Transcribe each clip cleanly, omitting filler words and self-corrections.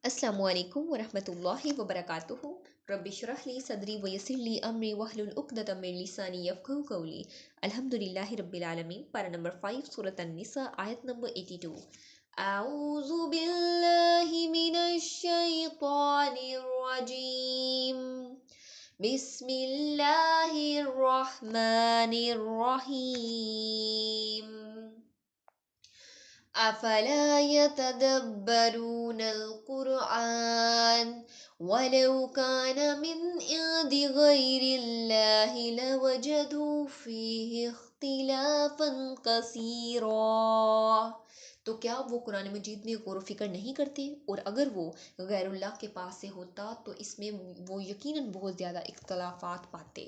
अस्सलामु अलैकुम वरहमतुल्लाहि वबरकातुहू। रब्बि इश्रह ली सदरी वयस्सिर ली अमरी वहलुल उक़दतम मिन लिसानी यफ़क़हू क़ौली। अल्हम्दुलिल्लाहि रब्बिल आलमीन। पारा नंबर 5 सूरत अन-निसा आयत नंबर 82। अऊज़ु बिल्लाहि मिनश शैतानिर रजीम। बिस्मिल्लाहिर रहमानिर रहीम। अफला यतदब्बरूनल क़ुरआन वलौ कान मिन इंदि गैरिल्लाहि लवजदू फ़ीहि इख्तिलाफ़न कसीरा। तो क्या वो कुरान मजीद में गौर व फिक्र नहीं करते, और अगर वो गैरुल्लाह के पास से होता तो इसमें वो यकीनन बहुत ज़्यादा इख्तलाफात पाते।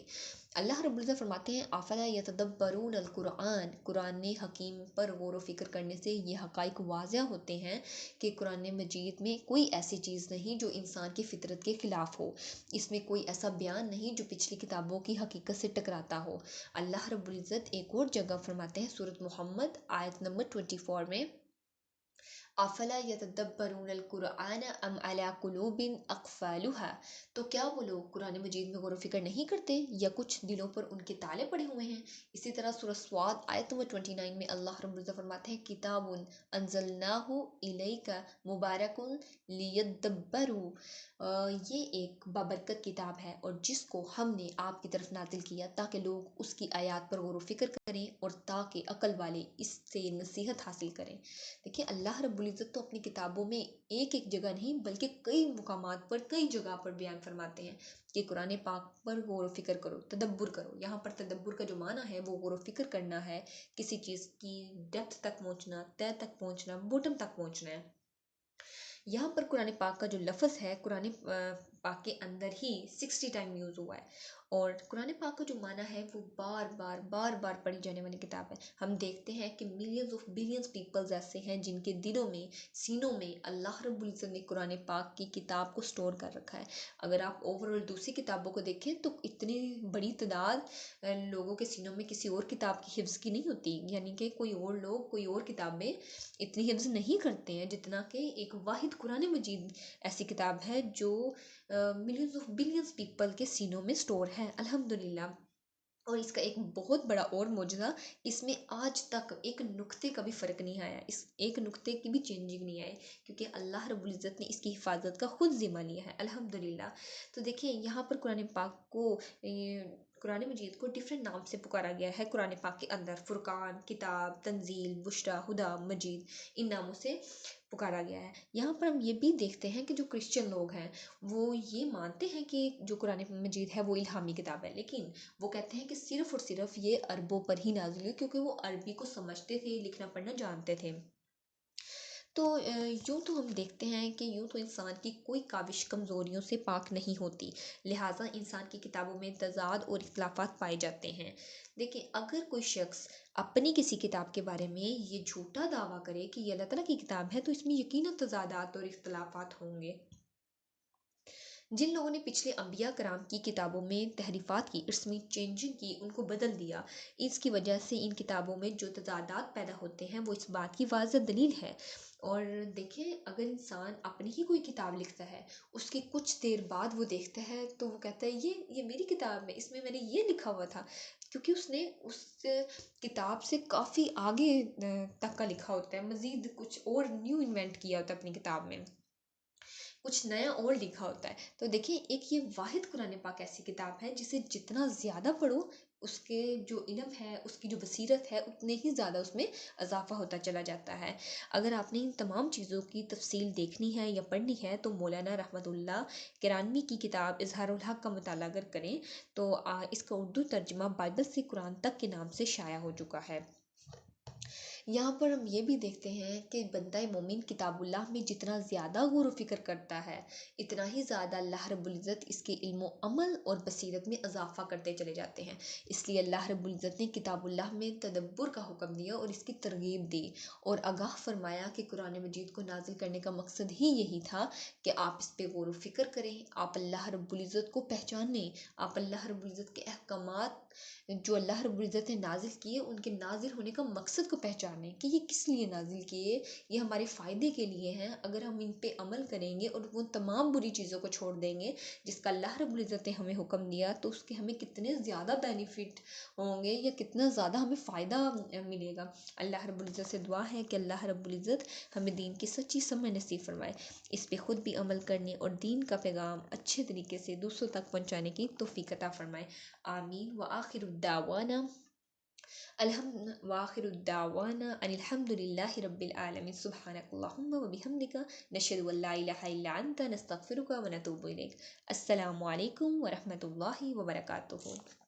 अल्लाह रब्बुल इज़्ज़त फरमाते हैं अफ़ला यतदब्बरून अल कुरान, कुरान हकीम पर गौर व फिक्र करने से ये हक़ाइक़ वाज़िह होते हैं कि कुरान मजीद में कोई ऐसी चीज़ नहीं जो इंसान की फितरत के ख़िलाफ़ हो। इसमें कोई ऐसा बयान नहीं जो पिछली किताबों की हकीकत से टकराता हो। अल्लाह रब्बुल इज़्ज़त एक और जगह फरमाते हैं सूरत मोहम्मद आयत नंबर 24 में, अफ़ला यतदब्बरूनल कुरआन अम अला कुलूबिन अक़फ़ालुहा। तो क्या वो लोग कुरान मजीद में गौर व फिक्र नहीं करते या कुछ दिलों पर उनके ताले पड़े हुए हैं। इसी तरह सूरह स्वाद आयत नंबर 29 में अल्लाह रब्बुल इज़्ज़त फरमाते हैं किताबुन अंज़लनाहु इलैका मुबारकुन लियद्दब्बरू। ये एक बाबरकत किताब है और जिसको हमने आपकी तरफ नाजिल किया ताकि लोग उसकी आयत पर गौर व फिक्र करें और ताकि अकल वाले इससे नसीहत हासिल करें। देखिए अल्लाह रब्बुल इज़्ज़त तो अपनी किताबों में एक एक जगह नहीं बल्कि कई मुकामात पर कई जगह पर बयान फरमाते हैं कि कुरान पाक पर गौर व फिक्र करो, तदब्बुर करो। यहाँ पर तदब्बुर का जो माना है वो गौर व फिक्र करना है, किसी चीज़ की डेप्थ तक पहुँचना, तह तक पहुँचना, बॉटम तक पहुँचना है। यहाँ पर कुरान पाक का जो लफ्ज़ है कुरान पाक के अंदर ही 60 टाइम यूज़ हुआ है, और कुरान पाक का जो माना है वो बार बार पढ़ी जाने वाली किताब है। हम देखते हैं कि मिलियंस ऑफ बिलियंस पीपल्स ऐसे हैं जिनके दिलों में, सीनों में अल्लाह रब्बुल इज़्ज़त ने कुरान पाक की किताब को स्टोर कर रखा है। अगर आप ओवरऑल दूसरी किताबों को देखें तो इतनी बड़ी तादाद लोगों के सीनों में किसी और किताब की हिफ्ज़ की नहीं होती, यानी कि कोई और लोग कोई और किताबें इतनी हिफ्ज़ नहीं करते हैं जितना कि एक वाहिद कुरान मजीद ऐसी किताब है जो मिलियंस ऑफ बिलियंस पीपल के सीनों में स्टोर है अल्हम्दुलिल्लाह। और इसका एक बहुत बड़ा और मौजूदा, इसमें आज तक एक नुक्ते का भी फ़र्क नहीं आया, इस एक नुक्ते की भी चेंजिंग नहीं आई, क्योंकि अल्लाह रब्बुल इज़्ज़त ने इसकी हिफाजत का खुद ज़िम्मा लिया है अल्हम्दुलिल्लाह। तो देखिए यहाँ पर कुरान पाक को कुरान मजीद को डिफरेंट नाम से पुकारा गया है। कुरान पाक के अंदर फुरकान, किताब, तंजील, बुशरा, हुदा, मजीद, इन नामों से पुकारा गया है। यहाँ पर हम ये भी देखते हैं कि जो क्रिश्चियन लोग हैं वो ये मानते हैं कि जो कुरान मजीद है वो इल्हामी किताब है, लेकिन वो कहते हैं कि सिर्फ़ और सिर्फ ये अरबों पर ही नाज़िल हुई, क्योंकि वो अरबी को समझते थे, लिखना पढ़ना जानते थे। तो यूँ तो हम देखते हैं कि यूँ तो इंसान की कोई काविश कमज़ोरियों से पाक नहीं होती, लिहाजा इंसान की किताबों में तज़ाद और इख्तिलाफ़ात पाए जाते हैं। देखिए अगर कोई शख्स अपनी किसी किताब के बारे में ये झूठा दावा करे कि ये अल्लाह ताला की किताब है तो इसमें यकीनन तज़ादात और इख्तिलाफ़ात होंगे। जिन लोगों ने पिछले अंबिया कराम की किताबों में तहरीफ़ात की, इसमें चेंजिंग की, उनको बदल दिया, इसकी वजह से इन किताबों में जो तज़ादात पैदा होते हैं वो इस बात की वाज़ह दलील है। और देखिए अगर इंसान अपनी ही कोई किताब लिखता है, उसके कुछ देर बाद वो देखता है तो वो कहता है ये मेरी किताब है, इसमें मैंने ये लिखा हुआ था, क्योंकि उसने उस किताब से काफ़ी आगे तक का लिखा होता है, मज़ीद कुछ और न्यू इन्वेंट किया होता है अपनी किताब में, कुछ नया और लिखा होता है। तो देखिए एक ये वाहिद कुरान पाक ऐसी किताब है जिसे जितना ज़्यादा पढ़ो उसके जो इल्म है, उसकी जो बसीरत है, उतने ही ज़्यादा उसमें इजाफ़ा होता चला जाता है। अगर आपने इन तमाम चीज़ों की तफसील देखनी है या पढ़नी है तो मौलाना रहमतुल्लाह किरानवी की किताब इज़हारुल हक़ का मुताला अगर करें तो इसका उर्दू तर्जुमा बाइबल से कुरान तक के नाम से शाया हो चुका है। यहाँ पर हम ये भी देखते हैं कि बंदा मोमिन किताबुल्लाह में जितना ज़्यादा गौर व फिक्र करता है, इतना ही ज़्यादा अल्लाह रब्बुल इज़्ज़त इसके इल्म अमल और बसीरत में इजाफ़ा करते चले जाते हैं। इसलिए अल्लाह रब्बुल इज़्ज़त ने किताबुल्लाह में तदब्बुर का हुक्म दिया और इसकी तरगीब दी, और आगाह फरमाया कि कुरान मजीद को नाजिल करने का मकसद ही यही था कि आप इस पर गौर व फिक्र करें, आप अल्लाह रब्बुल इज़्ज़त को पहचानें, आप अल्लाह रब्बुल इज़्ज़त के अहकामात جو اللہ رب العزت نے نازل کیے ان کے نازل ہونے کا مقصد کو پہچانیں کہ یہ کس لیے نازل کیے، یہ ہمارے فائدے کے لیے ہیں۔ اگر ہم ان پہ عمل کریں گے اور وہ تمام بری چیزوں کو چھوڑ دیں گے جس کا اللہ رب العزت نے ہمیں حکم دیا، تو اس کے ہمیں کتنے زیادہ بینیفٹ ہوں گے یا کتنا زیادہ ہمیں فائدہ ملے گا۔ اللہ رب العزت سے دعا ہے کہ اللہ رب العزت ہمیں دین کی سچی سمجھ نصیب فرمائے، اس پہ خود بھی عمل کرنے اور دین کا پیغام اچھے طریقے سے دوسروں تک پہنچانے کی توفیق عطا فرمائے۔ آمین۔ وآخر الدعوانا ان الحمد للہ رب العالمین۔ سبحانک اللہم وبحمدک، نشہد ان لا الہ الا انت، نستغفرک ونتوب الیک۔ السلام علیکم ورحمۃ اللہ وبرکاتہ۔